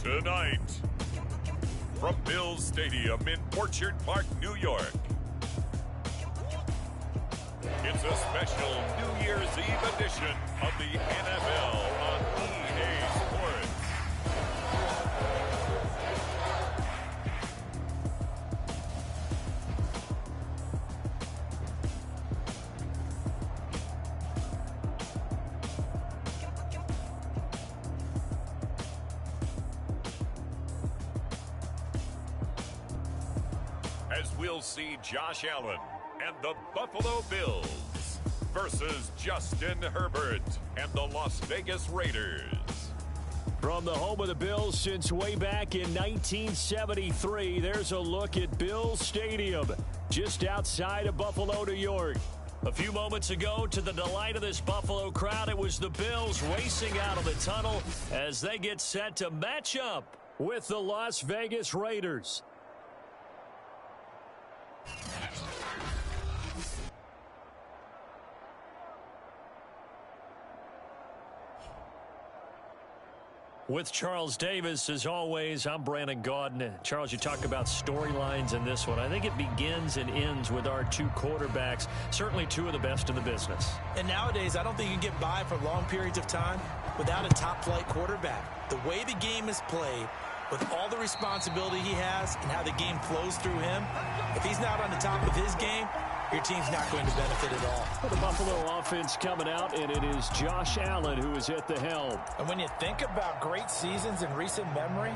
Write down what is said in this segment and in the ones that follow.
Tonight, from Bills Stadium in Orchard Park, New York, it's a special New Year's Eve edition of the NFL on EA Sports. As we'll see Josh Allen and the Buffalo Bills versus Justin Herbert and the Las Vegas Raiders. From the home of the Bills since way back in 1973, there's a look at Bills Stadium, just outside of Buffalo, New York. A few moments ago, to the delight of this Buffalo crowd, it was the Bills racing out of the tunnel as they get set to match up with the Las Vegas Raiders. With Charles Davis, as always, I'm Brandon Gaudin. Charles, you talk about storylines in this one. I think it begins and ends with our two quarterbacks, certainly two of the best in the business. And nowadays, I don't think you can get by for long periods of time without a top-flight quarterback. The way the game is played, with all the responsibility he has and how the game flows through him, if he's not on the top of his game, your team's not going to benefit at all. Well, the Buffalo offense coming out, and it is Josh Allen who is at the helm. And when you think about great seasons in recent memory,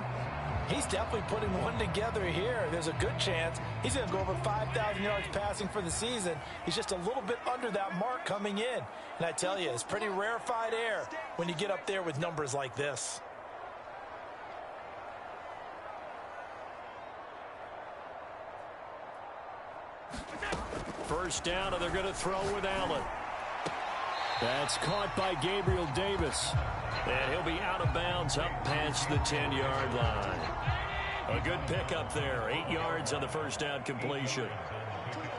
he's definitely putting one together here. There's a good chance he's going to go over 5,000 yards passing for the season. He's just a little bit under that mark coming in. And I tell you, it's pretty rarefied air when you get up there with numbers like this. First down, and they're going to throw with Allen. That's caught by Gabriel Davis. And he'll be out of bounds up past the 10-yard line. A good pickup there. 8 yards on the first down completion.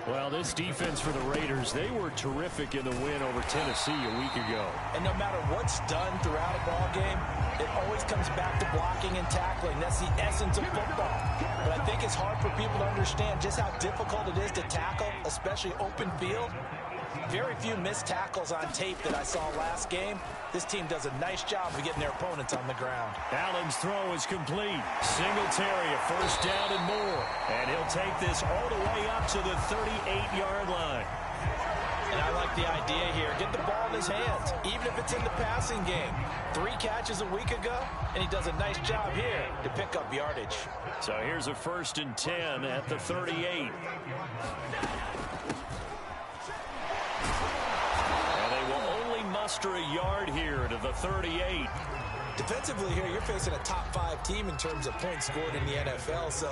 Well, this defense for the Raiders, they were terrific in the win over Tennessee a week ago. And no matter what's done throughout a ball game, it always comes back to blocking and tackling. That's the essence of football. But I think it's hard for people to understand just how difficult it is to tackle, especially open field. Very few missed tackles on tape that I saw last game. This team does a nice job of getting their opponents on the ground. Allen's throw is complete. Singletary, a first down and more. And he'll take this all the way up to the 38-yard line. And I like the idea here. Get the ball in his hands, even if it's in the passing game. 3 catches a week ago, and he does a nice job here to pick up yardage. So here's a 1st and 10 at the 38. Muster a yard here to the 38. Defensively here, you're facing a top 5 team in terms of points scored in the NFL. So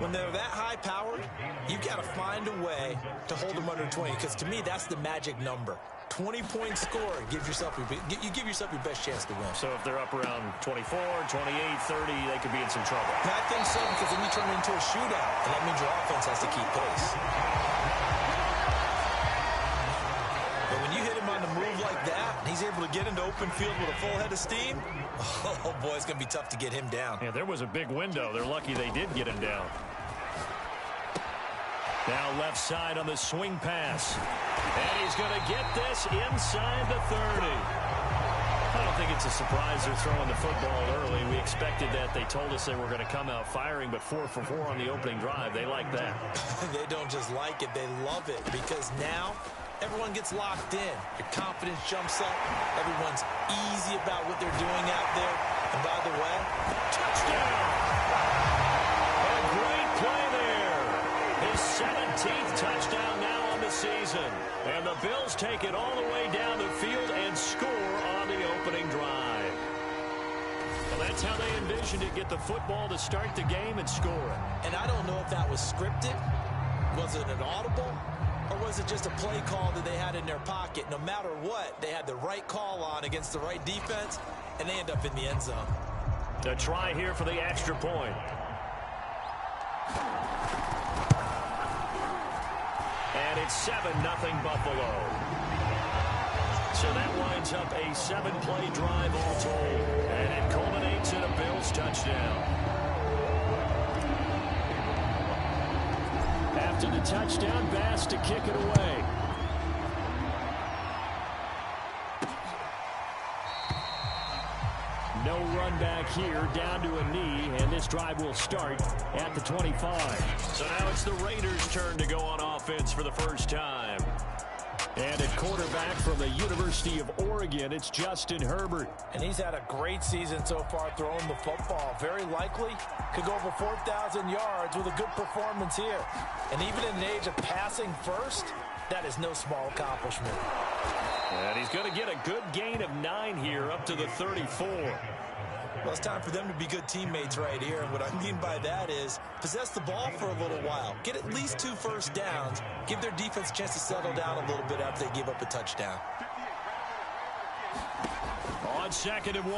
when they're that high powered, you've got to find a way to hold them under 20. Because to me, that's the magic number. 20 points scored, you give yourself your best chance to win. So if they're up around 24, 28, 30, they could be in some trouble. And I think so, because then you turn it into a shootout, and that means your offense has to keep pace. But when you hit him on the move like that, and he's able to get into open field with a full head of steam, oh boy, it's going to be tough to get him down. Yeah, there was a big window. They're lucky they did get him down. Now left side on the swing pass. And he's going to get this inside the 30. I don't think it's a surprise they're throwing the football early. We expected that. They told us they were going to come out firing, but 4 for 4 on the opening drive. They like that. They don't just like it, they love it, because now everyone gets locked in. Your confidence jumps up. Everyone's easy about what they're doing out there. And by the way, touchdown! A great play there. His 17th touchdown now on the season. And the Bills take it all the way down the field and score on the opening drive. Well, that's how they envisioned it. Get the football to start the game and score it. And I don't know if that was scripted. Was it an audible? Or was it just a play call that they had in their pocket? No matter what, they had the right call on against the right defense, and they end up in the end zone. A try here for the extra point. And it's 7-0 Buffalo. So that winds up a 7-play drive all told. And it culminates in a Bills touchdown. After the touchdown, Bass to kick it away. No run back here, down to a knee, and this drive will start at the 25. So now it's the Raiders' turn to go on offense for the first time. And at quarterback from the University of Oregon, it's Justin Herbert. And he's had a great season so far throwing the football. Very likely could go over 4,000 yards with a good performance here. And even in the age of passing first, that is no small accomplishment. And he's going to get a good gain of 9 here up to the 34. Well, it's time for them to be good teammates right here. And what I mean by that is possess the ball for a little while. Get at least 2 first downs. Give their defense a chance to settle down a little bit after they give up a touchdown. On 2nd and 1,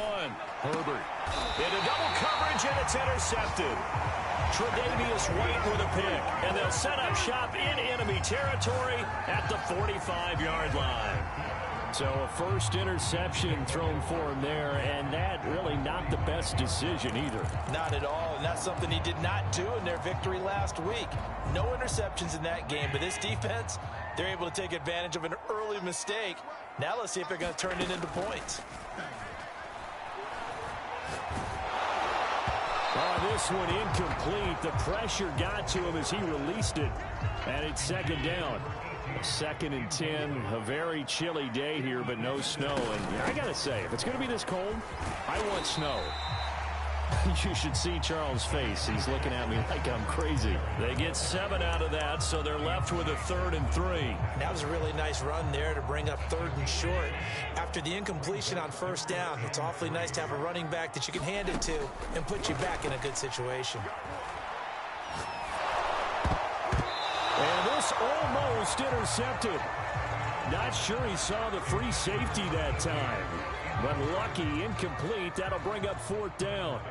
Herbert. Into double coverage, and it's intercepted. Tre'Davious White with a pick. And they'll set up shop in enemy territory at the 45-yard line. So a first interception thrown for him there, and that really not the best decision either. Not at all, and that's something he did not do in their victory last week. No interceptions in that game, but this defense, they're able to take advantage of an early mistake. Now let's see if they're going to turn it into points. Oh, this one incomplete. The pressure got to him as he released it, and it's 2nd down. 2nd and 10, a very chilly day here, but no snow. And I got to say, if it's going to be this cold, I want snow. You should see Charles' face. He's looking at me like I'm crazy. They get 7 out of that, so they're left with a 3rd and 3. That was a really nice run there to bring up 3rd and short. After the incompletion on 1st down, it's awfully nice to have a running back that you can hand it to and put you back in a good situation. And this almost intercepted. Not sure he saw the free safety that time. But lucky, incomplete. That'll bring up 4th down.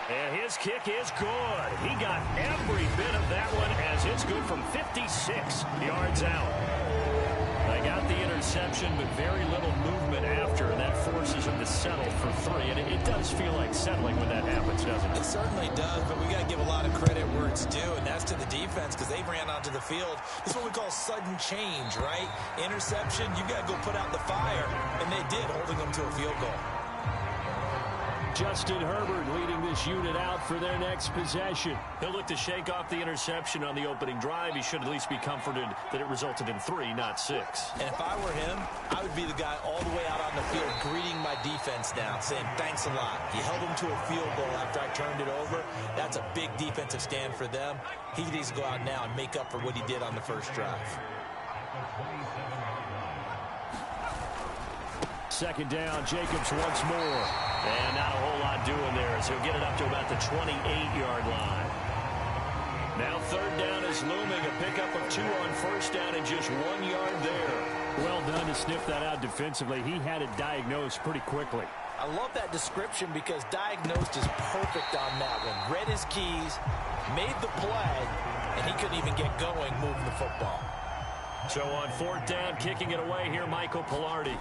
And his kick is good. He got every bit of that one as it's good from 56 yards out. They got the interception, but very little movement after, and that forces him to settle for 3. And it does feel like settling when that happens, doesn't it? It certainly does, but we got to give a lot of credit where it's due, and that's to the defense because they ran onto the field. This is what we call sudden change, right? Interception, you got to go put out the fire, and they did, holding them to a field goal. Justin Herbert leading this unit out for their next possession. He'll look to shake off the interception on the opening drive. He should at least be comforted that it resulted in 3, not 6. And if I were him, I would be the guy all the way out on the field greeting my defense now, saying thanks a lot. You held them to a field goal after I turned it over. That's a big defensive stand for them. He needs to go out now and make up for what he did on the first drive. 2nd down, Jacobs once more. And not a whole lot doing there as he'll get it up to about the 28-yard line. Now 3rd down is looming. A pickup of 2 on 1st down and just 1 yard there. Well done to sniff that out defensively. He had it diagnosed pretty quickly. I love that description because diagnosed is perfect on that one. Read his keys, made the play, and he couldn't even get going moving the football. So on 4th down, kicking it away here, Michael Pilardi.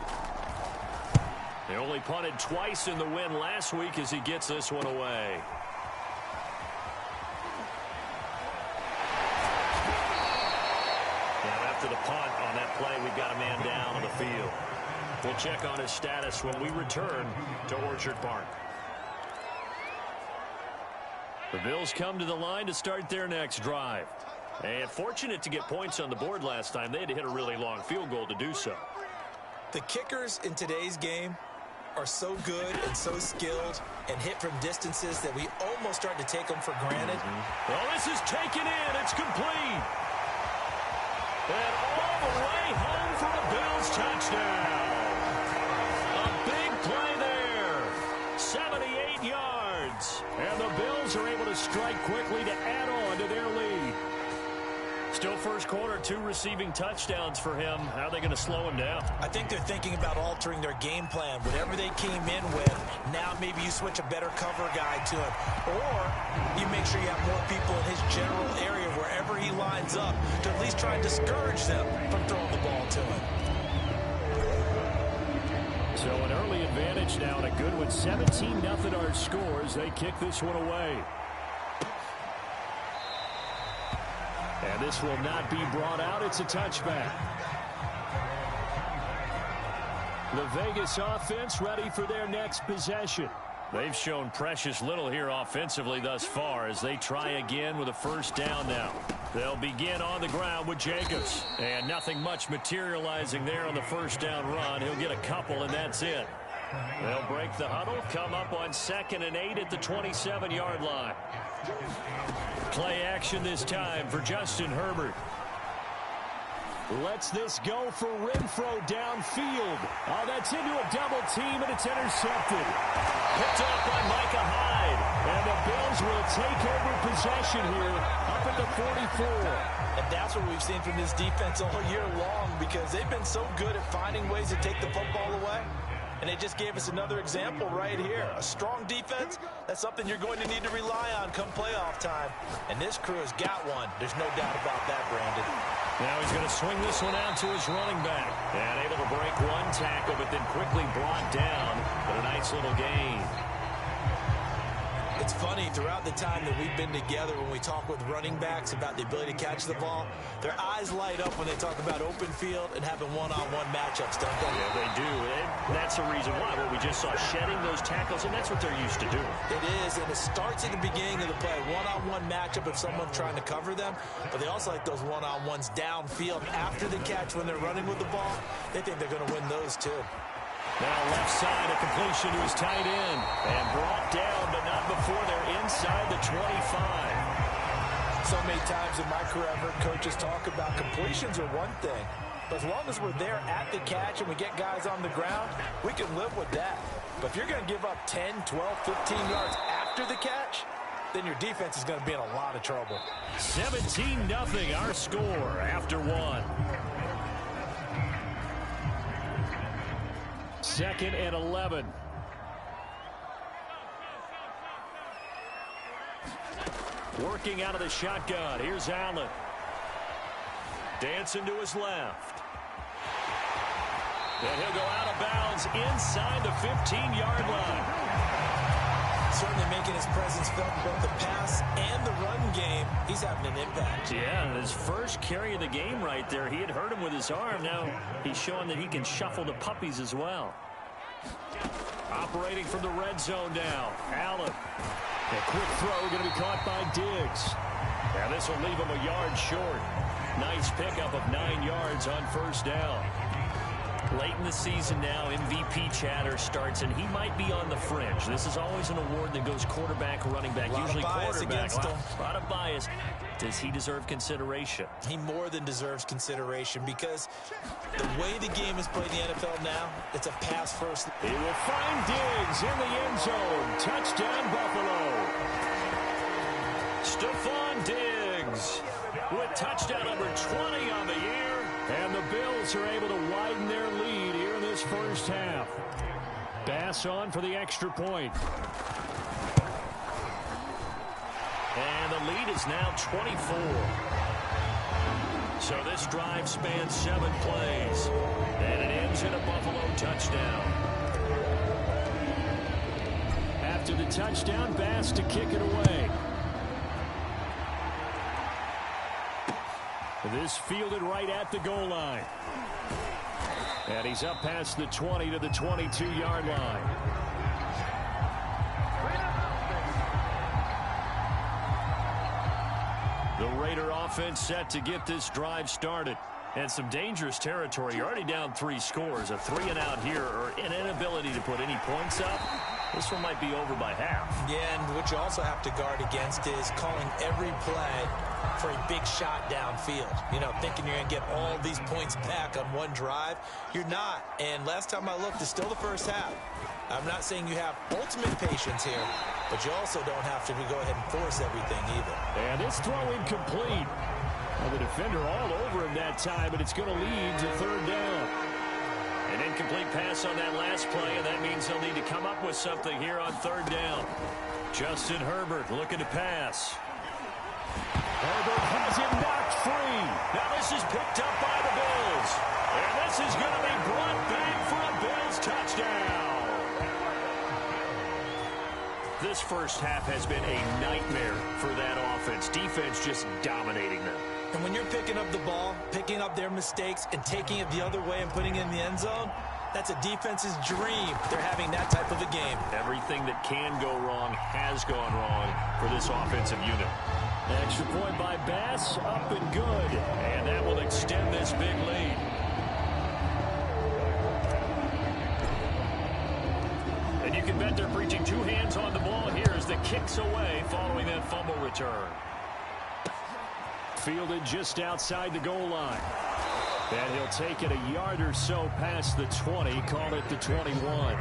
They only punted twice in the win last week as he gets this one away. Now after the punt on that play, we've got a man down on the field. We'll check on his status when we return to Orchard Park. The Bills come to the line to start their next drive. And fortunate to get points on the board last time. They had to hit a really long field goal to do so. The kickers in today's game are so good and so skilled and hit from distances that we almost start to take them for granted. Well, this is taken in. It's complete. And all the way home for a Bills touchdown. A big play there. 78 yards. And the Bills are able to strike quickly to add on to their lead. Still first quarter, 2 receiving touchdowns for him. How are they going to slow him down? I think they're thinking about altering their game plan. Whatever they came in with, now maybe you switch a better cover guy to him. Or you make sure you have more people in his general area wherever he lines up to at least try and discourage them from throwing the ball to him. So an early advantage now and a good one. 17-0 our scores. They kick this one away. And this will not be brought out. It's a touchback. The Vegas offense ready for their next possession. They've shown precious little here offensively thus far as they try again with a first down now. They'll begin on the ground with Jacobs. And nothing much materializing there on the first down run. He'll get a couple, and that's it. They'll break the huddle, come up on 2nd and 8 at the 27-yard line. Play action this time for Justin Herbert. Lets this go for Renfro downfield. Oh, that's into a double team, and it's intercepted. Picked up by Micah Hyde. And the Bills will take over possession here up at the 44. And that's what we've seen from this defense all year long, because they've been so good at finding ways to take the football away. And they just gave us another example right here. A strong defense, that's something you're going to need to rely on come playoff time. And this crew has got one. There's no doubt about that, Brandon. Now he's going to swing this one out to his running back. And able to break one tackle, but then quickly brought down. But a nice little gain. It's funny, throughout the time that we've been together, when we talk with running backs about the ability to catch the ball, their eyes light up when they talk about open field and having one-on-one matchups, don't they? Yeah, they do. And that's the reason why. Well, we just saw shedding those tackles, and that's what they're used to doing. It is, and it starts at the beginning of the play. One-on-one matchup if someone's trying to cover them, but they also like those one-on-ones downfield after the catch when they're running with the ball. They think they're going to win those, too. Now left side, a completion to his tight end. And brought down, but not before they're inside the 25. So many times in my career I've heard coaches talk about completions are one thing. But as long as we're there at the catch and we get guys on the ground, we can live with that. But if you're going to give up 10, 12, 15 yards after the catch, then your defense is going to be in a lot of trouble. 17-0 our score after one. 2nd and 11. Working out of the shotgun. Here's Allen. Dancing to his left. And he'll go out of bounds inside the 15-yard line. Certainly making his presence felt in both the pass and the run game. He's having an impact. Yeah, and his first carry of the game right there, he had hurt him with his arm. Now he's showing that he can shuffle the puppies as well. Operating from the red zone now. Allen. A quick throw going to be caught by Diggs. Now this will leave him a yard short. Nice pickup of 9 yards on first down. Late in the season now, MVP chatter starts, and he might be on the fringe. This is always an award that goes quarterback, running back, usually quarterback. A lot of bias. Does he deserve consideration? He more than deserves consideration because the way the game is played in the NFL now, it's a pass first. He will find Diggs in the end zone. Touchdown, Buffalo. Stephon Diggs with touchdown number 20 on the year. And the Bills are able to widen their lead here in this first half. Bass on for the extra point. And the lead is now 24. So this drive spans 7 plays. And it ends in a Buffalo touchdown. After the touchdown, Bass to kick it away. This fielded right at the goal line. And he's up past the 20 to the 22-yard line. The Raider offense set to get this drive started. And some dangerous territory. You're already down 3 scores. A 3-and-out here or an inability to put any points up. This one might be over by half. Yeah, and what you also have to guard against is calling every play for a big shot downfield. You know, thinking you're going to get all these points back on one drive. You're not. And last time I looked, it's still the first half. I'm not saying you have ultimate patience here, but you also don't have to go ahead and force everything either. And this throw incomplete. Well, the defender all over him that time, but it's going to lead to third down. An incomplete pass on that last play, and that means they'll need to come up with something here on third down. Justin Herbert looking to pass. Herbert has it knocked free. Now this is picked up by the Bills. And this is going to be brought back for a Bills touchdown. This first half has been a nightmare for that offense. Defense just dominating them. And when you're picking up the ball, picking up their mistakes, and taking it the other way and putting it in the end zone, that's a defense's dream. They're having that type of a game. Everything that can go wrong has gone wrong for this offensive unit. Extra point by Bass, up and good. And that will extend this big lead. And you can bet they're preaching two hands on the ball here as the kick's away following that fumble return. Fielded just outside the goal line. And he'll take it a yard or so past the 20, call it the 21.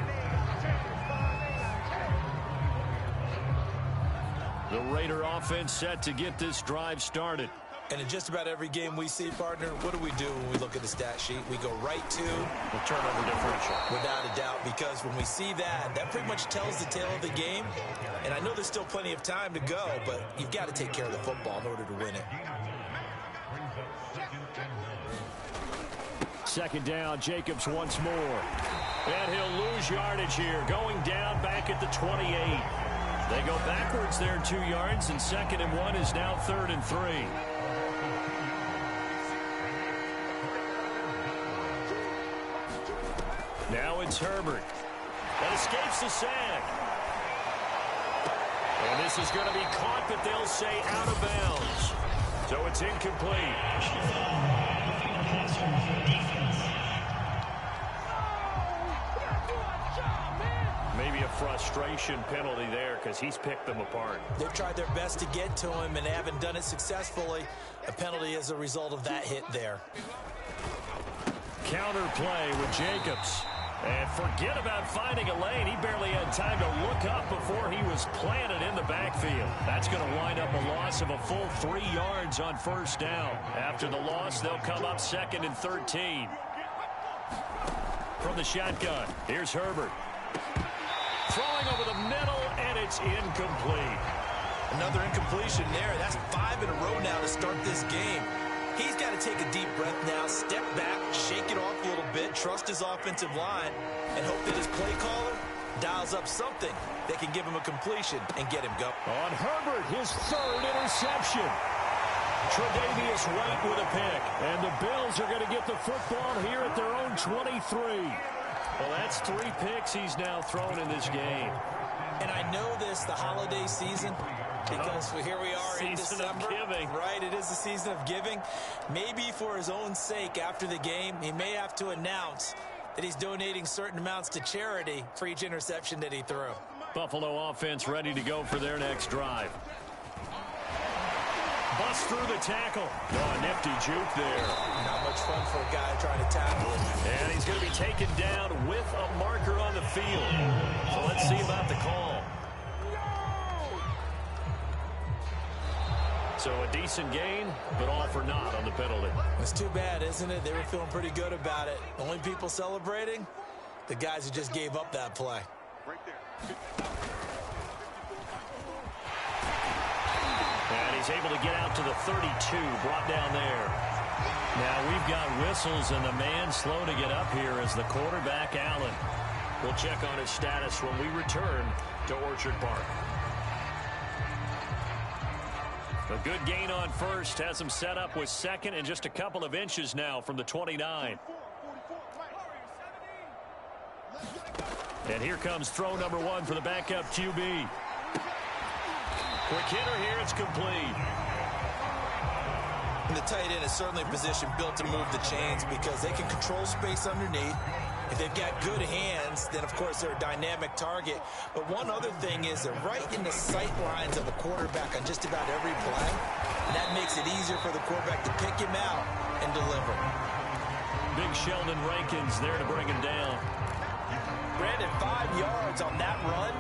The Raider offense set to get this drive started. And in just about every game we see, partner, what do we do when we look at the stat sheet? We go right to the turnover differential. Without a doubt, because when we see that, that pretty much tells the tale of the game. And I know there's still plenty of time to go, but you've got to take care of the football in order to win it. Second down, Jacobs once more. And he'll lose yardage here, going down back at the 28. They go backwards there 2 yards, and 2nd and 1 is now 3rd and 3. Now it's Herbert. That escapes the sack. And this is going to be caught, but they'll say out of bounds. So it's incomplete. Maybe a frustration penalty there because he's picked them apart. They've tried their best to get to him and haven't done it successfully. A penalty as a result of that hit there. Counter play with Jacobs. And forget about finding a lane. He barely had time to look up before he was planted in the backfield. That's going to wind up a loss of a full 3 yards on first down. After the loss, they'll come up 2nd and 13. From the shotgun, here's Herbert. Throwing over the middle, and it's incomplete. Another incompletion there. That's 5 in a row now to start this game. He's got to take a deep breath now, step back, shake it off a little bit, trust his offensive line, and hope that his play caller dials up something that can give him a completion and get him going. On Herbert, his 3rd interception. Tre'Davious White with a pick. And the Bills are going to get the football here at their own 23. Well, that's 3 picks he's now thrown in this game. And I know this, the holiday season, because here we are in December. Season of giving. Right, it is the season of giving. Maybe for his own sake after the game, he may have to announce that he's donating certain amounts to charity for each interception that he threw. Buffalo offense ready to go for their next drive. Bust through the tackle. Oh, nifty juke there. Not much fun for a guy trying to tackle him. And he's going to be taken down with a marker on the field. So let's see about the call. So a decent gain, but all for naught on the penalty. It's too bad, isn't it? They were feeling pretty good about it. The only people celebrating, the guys who just gave up that play. Right there. And he's able to get out to the 32, brought down there. Now we've got whistles, and the man slow to get up here is the quarterback, Allen. We'll check on his status when we return to Orchard Park. A good gain on first has him set up with 2nd and just a couple of inches now from the 29. And here comes throw number 1 for the backup QB. Quick hitter here, it's complete. And the tight end is certainly a position built to move the chains because they can control space underneath. If they've got good hands, then, of course, they're a dynamic target. But one other thing is they're right in the sight lines of a quarterback on just about every play. And that makes it easier for the quarterback to pick him out and deliver. Big Sheldon Rankins there to bring him down. Brandon, 5 yards on that run.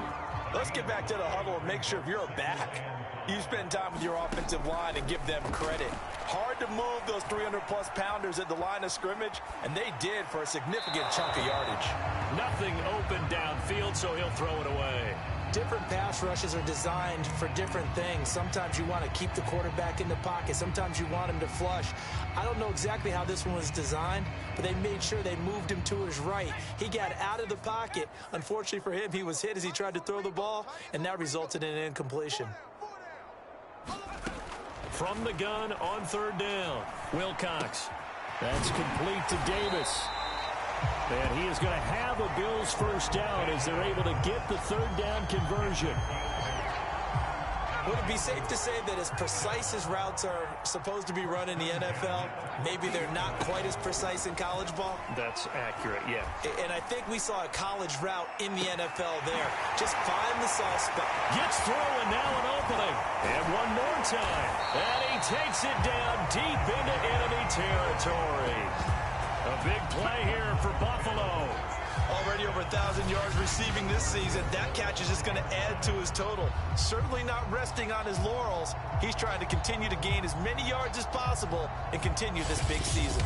Let's get back to the huddle and make sure if you're a back, You spend time with your offensive line and give them credit. Hard to move those 300-plus pounders at the line of scrimmage, and they did for a significant chunk of yardage. Nothing open downfield, so he'll throw it away. Different pass rushes are designed for different things. Sometimes you want to keep the quarterback in the pocket. Sometimes you want him to flush. I don't know exactly how this one was designed, but they made sure they moved him to his right. He got out of the pocket. Unfortunately for him, he was hit as he tried to throw the ball, and that resulted in an incompletion. From the gun on third down, Wilcox. That's complete to Davis. And he is going to have a Bills first down as they're able to get the third down conversion. Would it be safe to say that as precise as routes are supposed to be run in the NFL, maybe they're not quite as precise in college ball? That's accurate, yeah. And I think we saw a college route in the NFL there. Just find the soft spot. Gets through and now an opening. And one more time. And he takes it down deep into enemy territory. A big play here for Buffalo. Already over 1,000 yards receiving this season. That catch is just going to add to his total. Certainly not resting on his laurels. He's trying to continue to gain as many yards as possible and continue this big season.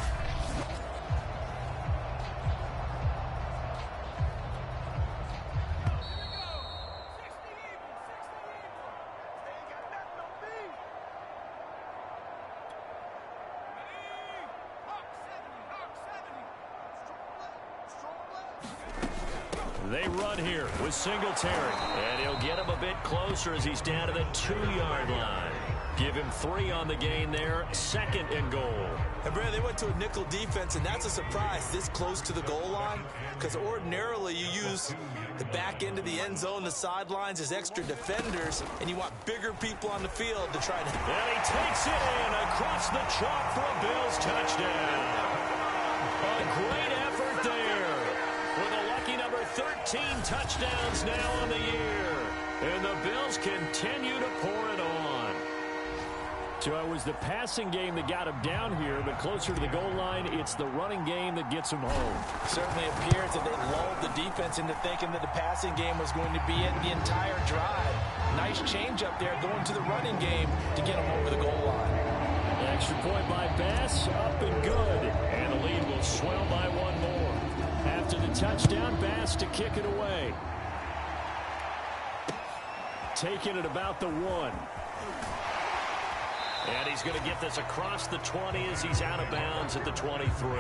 They run here with Singletary, and he'll get him a bit closer as he's down to the 2-yard line. Give him 3 on the gain there, 2nd and goal. And Brad, they went to a nickel defense, and that's a surprise this close to the goal line, because ordinarily you use the back end of the end zone, the sidelines as extra defenders, and you want bigger people on the field to try to... And he takes it in across the chalk for a Bills touchdown. A great effort there with a lucky number 13 touchdowns now on the year. And the Bills continue to pour it on. So it was the passing game that got him down here, but closer to the goal line, it's the running game that gets him home. Certainly appears that they lulled the defense into thinking that the passing game was going to be it the entire drive. Nice change up there going to the running game to get him over the goal line. Extra point by Bass, up and good. And the lead will swell by 1 more. After the touchdown, Bass to kick it away. Taking it about the 1. And he's going to get this across the 20 as he's out of bounds at the 23.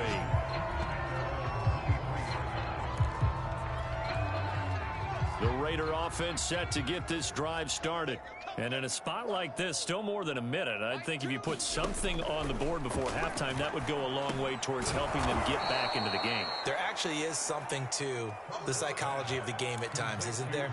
The Raider offense set to get this drive started. And in a spot like this, still more than a minute, I think if you put something on the board before halftime, that would go a long way towards helping them get back into the game. There actually is something to the psychology of the game at times, isn't there?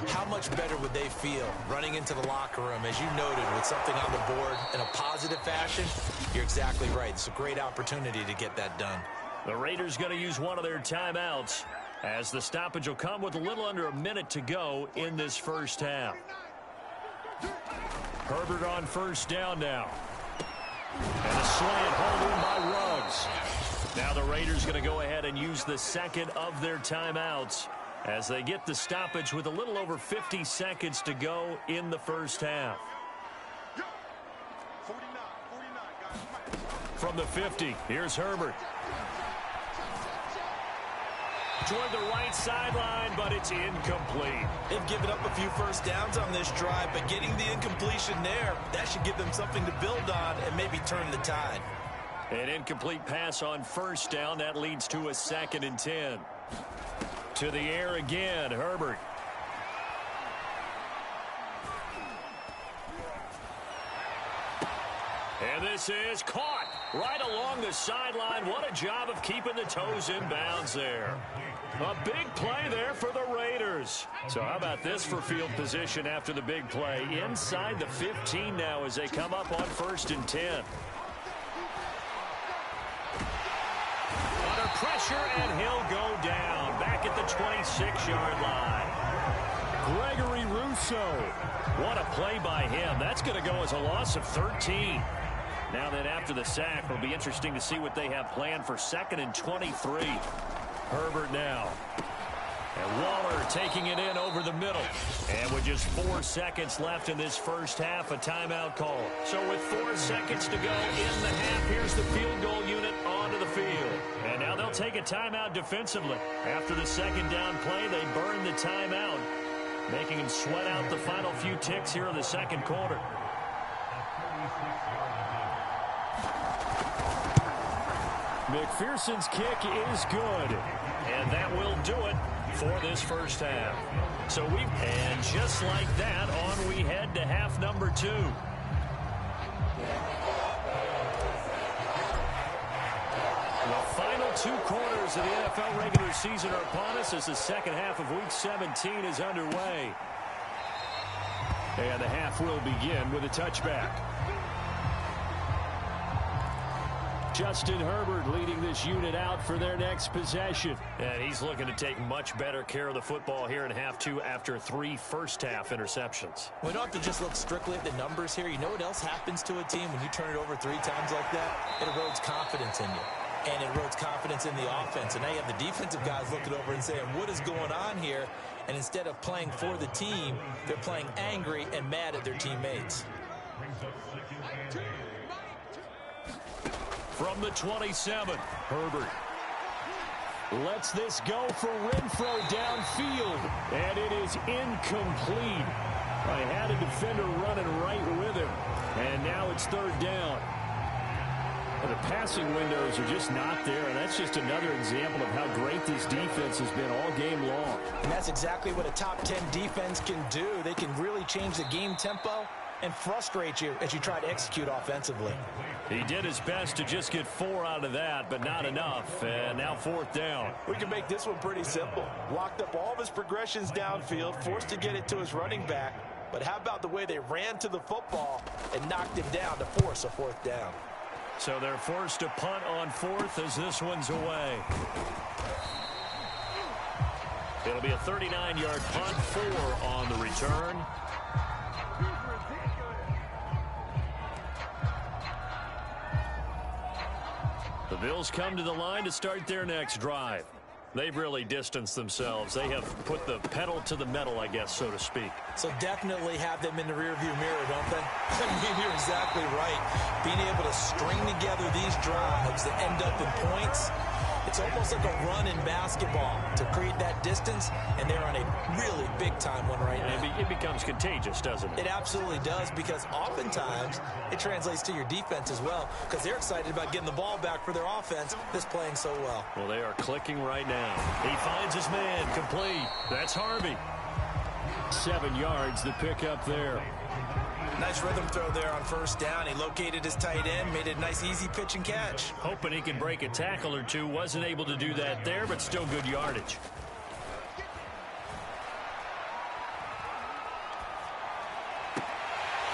How much better would they feel running into the locker room, as you noted, with something on the board in a positive fashion? You're exactly right. It's a great opportunity to get that done. The Raiders going to use one of their timeouts, as the stoppage will come with a little under a minute to go in this first half. Herbert on first down now. And a slant hold in by Ruggs. Now the Raiders going to go ahead and use the second of their timeouts as they get the stoppage with a little over 50 seconds to go in the first half. From the 50, here's Herbert. Toward the right sideline, but it's incomplete. They've given up a few first downs on this drive, but getting the incompletion there, that should give them something to build on and maybe turn the tide. An incomplete pass on first down. That leads to a 2nd and 10. To the air again, Herbert. And this is caught right along the sideline. What a job of keeping the toes in bounds there. A big play there for the Raiders. So how about this for field position after the big play? Inside the 15 now as they come up on 1st and 10. Under pressure, and he'll go down back at the 26-yard line. Gregory Rousseau. What a play by him. That's going to go as a loss of 13. Now then, after the sack, it'll be interesting to see what they have planned for 2nd and 23. Herbert now. And Waller taking it in over the middle. And with just 4 seconds left in this first half, a timeout call. So with 4 seconds to go in the half, here's the field goal unit onto the field. And now they'll take a timeout defensively. After the second down play, they burn the timeout, making them sweat out the final few ticks here in the second quarter. McPherson's kick is good. And that will do it for this first half. And just like that, on we head to half number 2. The final 2 quarters of the NFL regular season are upon us as the second half of Week 17 is underway. And the half will begin with a touchback. Justin Herbert leading this unit out for their next possession. And he's looking to take much better care of the football here in half 2 after 3 first-half interceptions. We don't have to just look strictly at the numbers here. You know what else happens to a team when you turn it over 3 times like that? It erodes confidence in you. And it erodes confidence in the offense. And now you have the defensive guys looking over and saying, what is going on here? And instead of playing for the team, they're playing angry and mad at their teammates. From the 27, Herbert lets this go for Renfro downfield, and it is incomplete. I had a defender running right with him, and now it's third down. And the passing windows are just not there, and that's just another example of how great this defense has been all game long. And that's exactly what a top 10 defense can do. They can really change the game tempo and frustrate you as you try to execute offensively. He did his best to just get 4 out of that, but not enough. And now fourth down. We can make this one pretty simple. Locked up all of his progressions downfield, forced to get it to his running back. But how about the way they ran to the football and knocked him down to force a fourth down? So they're forced to punt on fourth as this one's away. It'll be a 39-yard punt, 4 on the return. The Bills come to the line to start their next drive. They've really distanced themselves. They have put the pedal to the metal, I guess, so to speak. So definitely have them in the rearview mirror, don't they? I mean, you're exactly right. Being able to string together these drives that end up in points, it's almost like a run in basketball to create that distance, and they're on a really big-time one right now. It becomes contagious, doesn't it? It absolutely does, because oftentimes it translates to your defense as well, because they're excited about getting the ball back for their offense that's playing so well. Well, they are clicking right now. He finds his man, complete. That's Harvey. 7 yards, the pickup there. Nice rhythm throw there on first down. He located his tight end, made it a nice easy pitch and catch. Hoping he can break a tackle or two. Wasn't able to do that there, but still good yardage.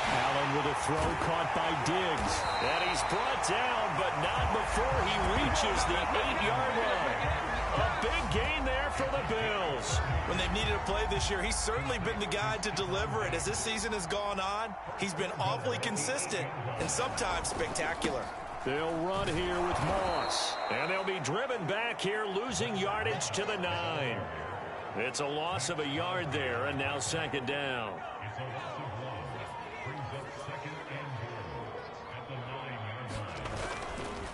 Allen with a throw caught by Diggs. And he's brought down, but not before he reaches the 8-yard line. A big gain there for the Bills. When they've needed a play this year, he's certainly been the guy to deliver it. As this season has gone on, he's been awfully consistent and sometimes spectacular. They'll run here with Moss. And they'll be driven back here, losing yardage to the 9. It's a loss of a yard there, and now second down.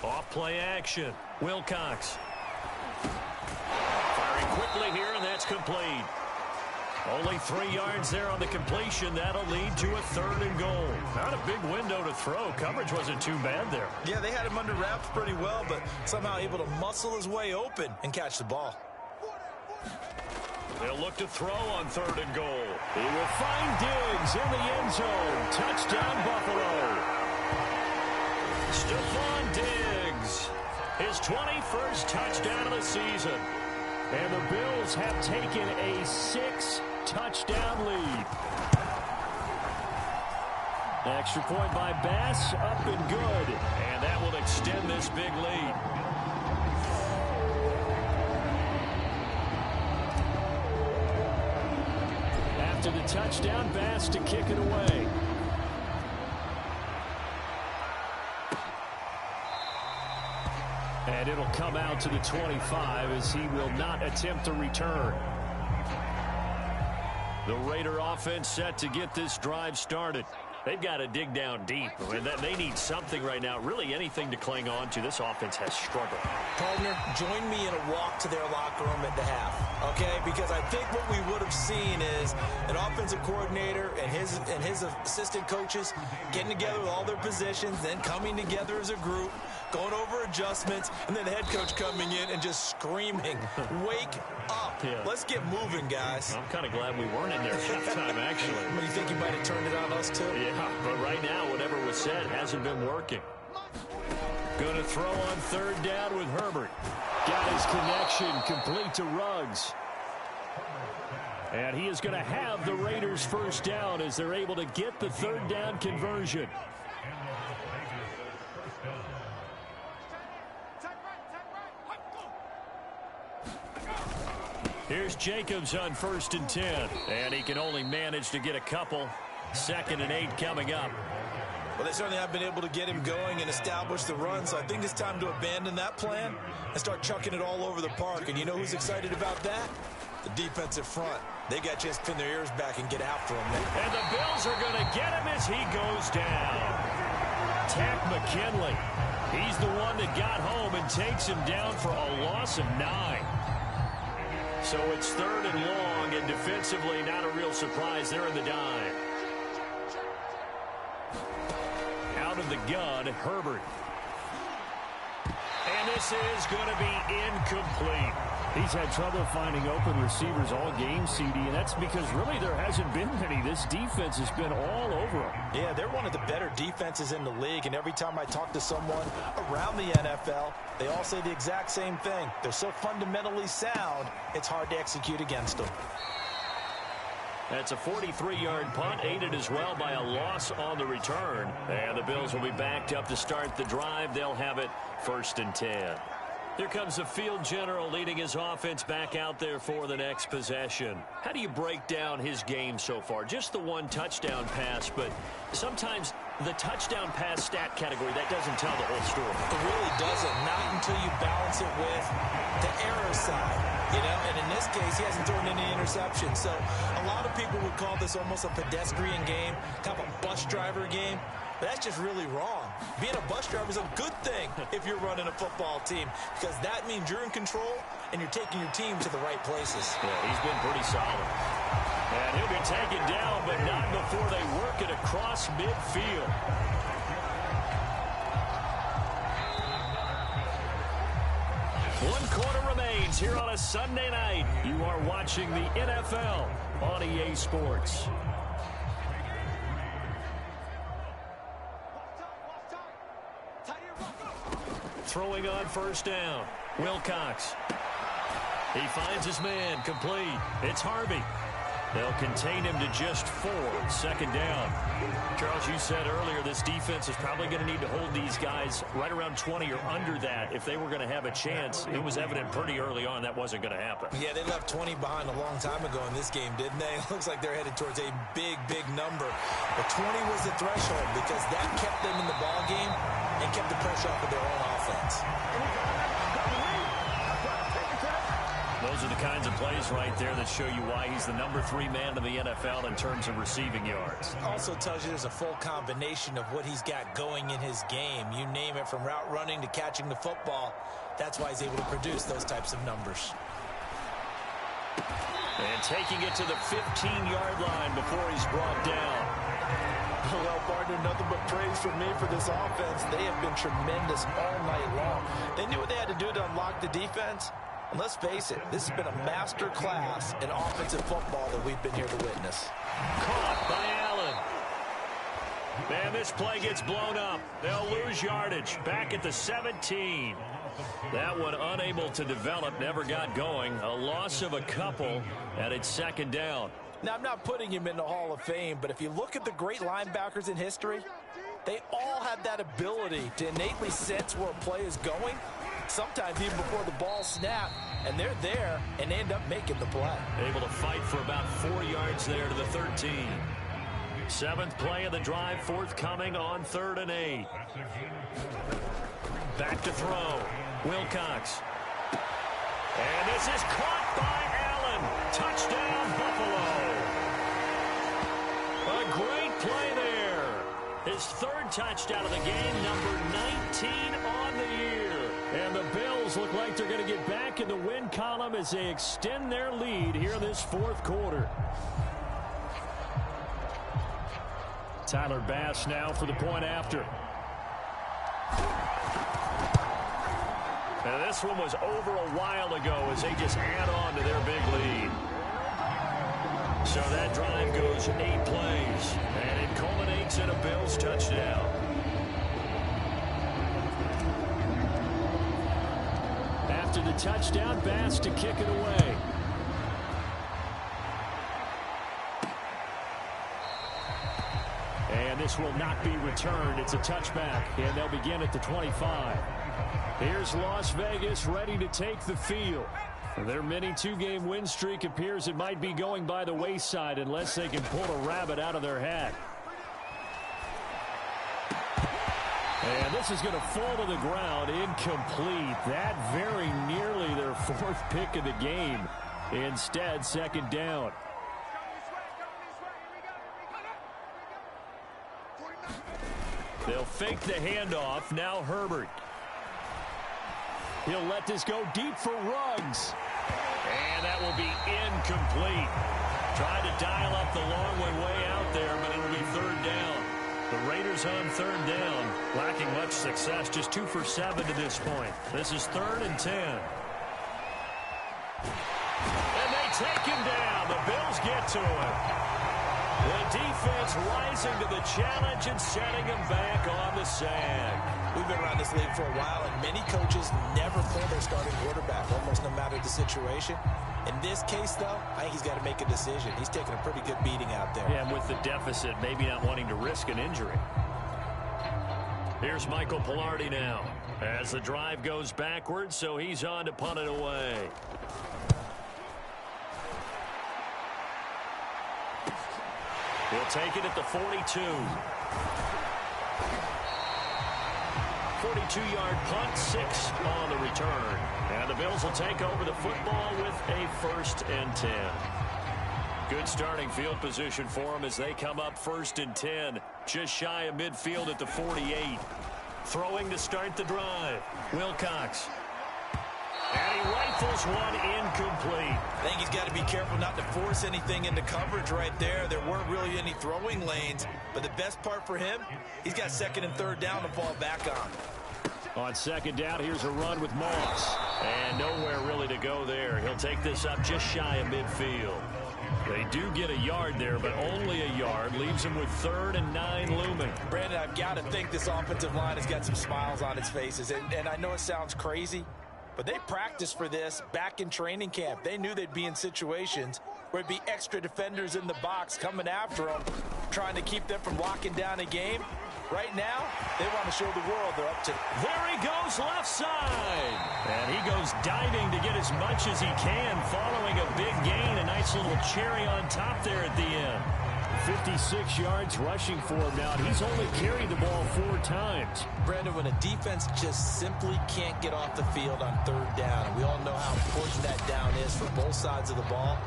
Off play action. Wilcox. Firing quickly here, and that's complete. Only 3 yards there on the completion. That'll lead to a 3rd and goal. Not a big window to throw. Coverage wasn't too bad there. Yeah, they had him under wraps pretty well, but somehow able to muscle his way open and catch the ball. They'll look to throw on 3rd and goal. He will find Diggs in the end zone. Touchdown, Buffalo. Stephon Diggs, his 21st touchdown of the season. And the Bills have taken a 6-touchdown lead. Extra point by Bass, up and good. And that will extend this big lead. After the touchdown, Bass to kick it away. And it'll come out to the 25 as he will not attempt to return. The Raider offense set to get this drive started. They've got to dig down deep. I mean, they need something right now, really anything to cling on to. This offense has struggled. Partner, join me in a walk to their locker room at the half, okay? Because I think what we would have seen is an offensive coordinator and his assistant coaches getting together with all their positions, then coming together as a group, going over adjustments, and then the head coach coming in and just screaming, wake up. Yeah. Let's get moving, guys. I'm kind of glad we weren't in there halftime, actually. You think you might have turned it on us, too? Yeah, but right now, whatever was said hasn't been working. Going to throw on third down with Herbert. Got his connection complete to Ruggs. And he is going to have the Raiders first down as they're able to get the third down conversion. Here's Jacobs on 1st and 10. And he can only manage to get a couple. 2nd and 8 coming up. Well, they certainly have been able to get him going and establish the run, so I think it's time to abandon that plan and start chucking it all over the park. And you know who's excited about that? The defensive front. They got a chance to pin their ears back and get after him. And the Bills are going to get him as he goes down. Tack McKinley. He's the one that got home and takes him down for a loss of 9. So it's 3rd and long, and defensively not a real surprise there in the dime. Out of the gun, Herbert. And this is going to be incomplete. He's had trouble finding open receivers all game, CD, and that's because really there hasn't been many. This defense has been all over them. Yeah, they're one of the better defenses in the league, and every time I talk to someone around the NFL, they all say the exact same thing. They're so fundamentally sound, it's hard to execute against them. That's a 43-yard punt, aided as well by a loss on the return. And the Bills will be backed up to start the drive. They'll have it 1st and 10. Here comes the field general leading his offense back out there for the next possession. How do you break down his game so far? Just the one touchdown pass, but sometimes the touchdown pass stat category, that doesn't tell the whole story. It really doesn't, not until you balance it with the error side. You know, and in this case, he hasn't thrown any interceptions. So a lot of people would call this almost a pedestrian game, kind of a bus driver game. But that's just really wrong. Being a bus driver is a good thing if you're running a football team, because that means you're in control and you're taking your team to the right places. Yeah, he's been pretty solid. And he'll be taken down, but not before they work it across midfield. One quarter remains here on a Sunday night. You are watching the NFL on EA Sports. Throwing on 1st down. Wilcox. He finds his man complete. It's Harvey. They'll contain him to just 4. 2nd down. Charles, you said earlier this defense is probably going to need to hold these guys right around 20 or under that if they were going to have a chance. It was evident pretty early on that wasn't going to happen. Yeah, they left 20 behind a long time ago in this game, didn't they? It looks like they're headed towards a big, big number. But 20 was the threshold because that kept them in the ball game and kept the pressure off of their own offense. Those are the kinds of plays right there that show you why he's the number 3 man in the NFL in terms of receiving yards. Also tells you there's a full combination of what he's got going in his game. You name it, from route running to catching the football. That's why he's able to produce those types of numbers. And taking it to the 15-yard line before he's brought down. Well, partner, nothing but praise from me for this offense. They have been tremendous all night long. They knew what they had to do to unlock the defense. And let's face it, this has been a master class in offensive football that we've been here to witness. Caught by Allen. And this play gets blown up. They'll lose yardage. Back at the 17. That one unable to develop, never got going. A loss of a couple, and it's 2nd down. Now, I'm not putting him in the Hall of Fame, but if you look at the great linebackers in history, they all have that ability to innately sense where a play is going, sometimes even before the ball snaps, and they're there and they end up making the play. Able to fight for about 4 yards there to the 13. 7th play of the drive, forthcoming on 3rd and 8. Back to throw. Wilcox. And this is caught by Allen. Touchdown, Buffalo. A great play there. His third touchdown of the game, number 19 on the year. And the Bills look like they're going to get back in the win column as they extend their lead here in this fourth quarter. Tyler Bass now for the point after. Now this one was over a while ago as they just add on to their big lead. So that drive goes 8 plays, and it culminates in a Bills touchdown. After the touchdown, Bass to kick it away. And this will not be returned. It's a touchback, and they'll begin at the 25. Here's Las Vegas ready to take the field. Their mini 2-game win streak appears it might be going by the wayside unless they can pull a rabbit out of their hat. And this is going to fall to the ground incomplete. That very nearly their 4th pick of the game. Instead, second down. They'll fake the handoff. Now Herbert. He'll let this go deep for Ruggs. And that will be incomplete. Tried to dial up the long way out there, but it'll be third down. The Raiders on third down, lacking much success, just 2 for 7 to this point. This is 3rd and 10. And they take him down. The Bills get to him. The defense rising to the challenge and setting him back on the sag. We've been around this league for a while, and many coaches never pull their starting quarterback, almost no matter the situation. In this case, though, I think he's got to make a decision. He's taking a pretty good beating out there. Yeah, and with the deficit, maybe not wanting to risk an injury. Here's Michael Pilardi now. As the drive goes backwards, so he's on to punt it away. He'll take it at the 42. 42-yard punt, 6 on the return. And the Bills will take over the football with a 1st and 10. Good starting field position for them as they come up 1st and 10. Just shy of midfield at the 48. Throwing to start the drive. Wilcox. And he rifles one incomplete. I think he's got to be careful not to force anything into coverage right there. There weren't really any throwing lanes. But the best part for him, he's got 2nd and 3rd down to fall back on. On second down, here's a run with Moss. And nowhere really to go there. He'll take this up just shy of midfield. They do get a yard there, but only a yard. Leaves them with 3rd and 9 looming. Brandon, I've got to think this offensive line has got some smiles on its faces. And I know it sounds crazy, but they practiced for this back in training camp. They knew they'd be in situations where it'd be extra defenders in the box coming after them, trying to keep them from locking down a game. Right now, they want to show the world they're up to. There he goes left side. And he goes diving to get as much as he can, following a big gain. A nice little cherry on top there at the end. 56 yards rushing for him now. He's only carried the ball 4 times. Brandon, when a defense just simply can't get off the field on 3rd down, and we all know how important that down is for both sides of the ball,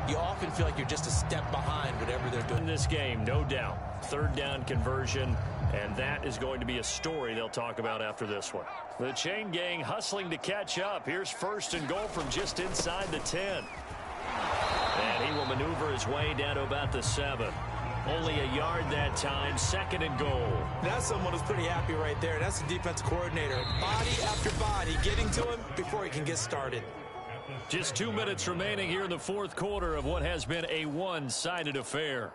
you often feel like you're just a step behind whatever they're doing. In this game, no doubt. 3rd down conversion, and that is going to be a story they'll talk about after this one. The chain gang hustling to catch up. Here's 1st and goal from just inside the 10. And he will maneuver his way down to about the 7. Only a yard that time, 2nd and goal. That's someone who's pretty happy right there. That's the defense coordinator. Body after body getting to him before he can get started. Just 2 minutes remaining here in the 4th quarter of what has been a one-sided affair.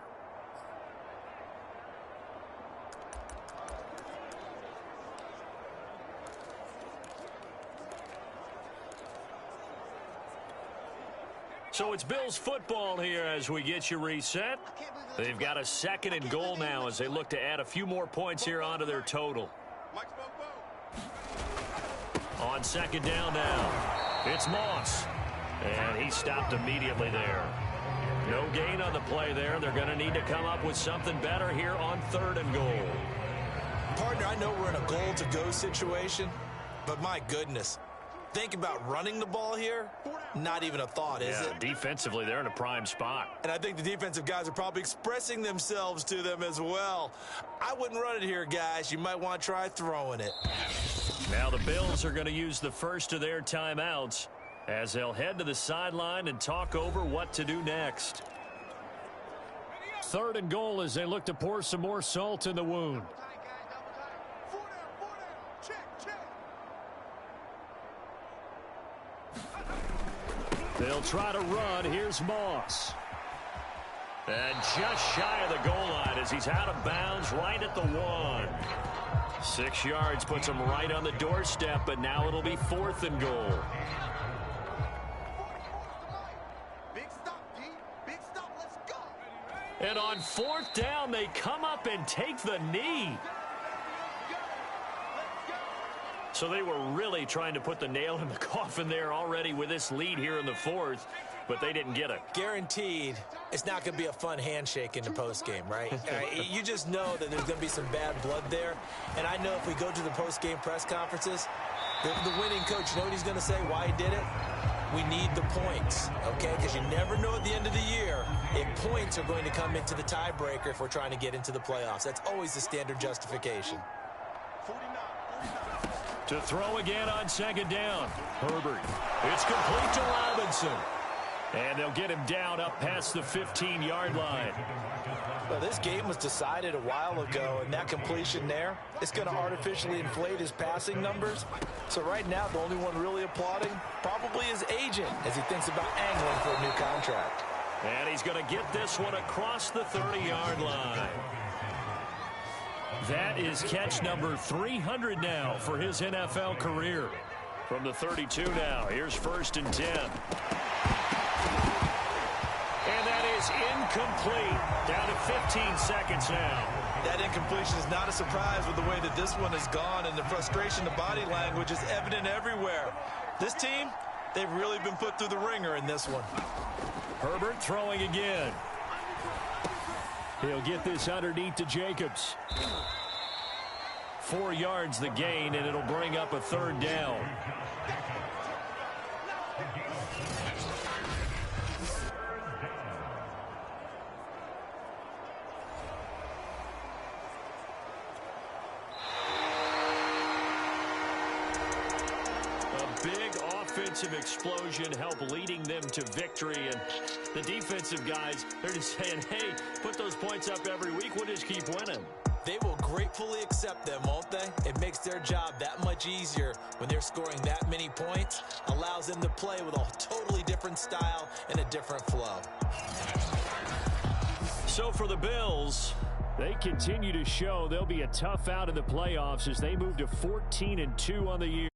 So it's Bills football here as we get you reset. They've got a 2nd and goal now as they look to add a few more points here onto their total. On 2nd down now, it's Moss. And he stopped immediately there. No gain on the play there. They're going to need to come up with something better here on 3rd and goal. Partner, I know we're in a goal-to-go situation, but my goodness. think about running the ball here, not even a thought, is it? Defensively, they're in a prime spot. And I think the defensive guys are probably expressing themselves to them as well. I wouldn't run it here, guys. You might want to try throwing it. Now the Bills are going to use the first of their timeouts as they'll head to the sideline and talk over what to do next. 3rd and goal as they look to pour some more salt in the wound. They'll try to run. Here's Moss. And just shy of the goal line as he's out of bounds right at the 1. 6 yards puts him right on the doorstep, but now it'll be 4th and goal. Big stop, D. Big stop. Let's go. And on 4th down, they come up and take the knee. So they were really trying to put the nail in the coffin there already with this lead here in the 4th, but they didn't get it. Guaranteed, it's not going to be a fun handshake in the postgame, right? You just know that there's going to be some bad blood there. And I know if we go to the postgame press conferences, the winning coach, you know what he's going to say, why he did it? We need the points, okay? Because you never know at the end of the year if points are going to come into the tiebreaker if we're trying to get into the playoffs. That's always the standard justification. To throw again on 2nd down. Herbert. It's complete to Robinson. And they'll get him down up past the 15-yard line. Well, this game was decided a while ago, and that completion there, it's going to artificially inflate his passing numbers. So right now, the only one really applauding probably his agent as he thinks about angling for a new contract. And he's going to get this one across the 30-yard line. That is catch number 300 now for his NFL career. From the 32 now, here's 1st and 10. And that is incomplete. Down to 15 seconds now. That incompletion is not a surprise with the way that this one has gone, and the frustration, the body language is evident everywhere. This team, they've really been put through the ringer in this one. Herbert throwing again. He'll get this underneath to Jacobs. 4 yards the gain, and it'll bring up a 3rd down. A big offensive explosion helped leading them to victory, and the defensive guys, they're just saying, hey, put those points up every week, we'll just keep winning. They will gratefully accept them, won't they? It makes their job that much easier when they're scoring that many points. Allows them to play with a totally different style and a different flow. So for the Bills, they continue to show they'll be a tough out in the playoffs as they move to 14-2 on the year.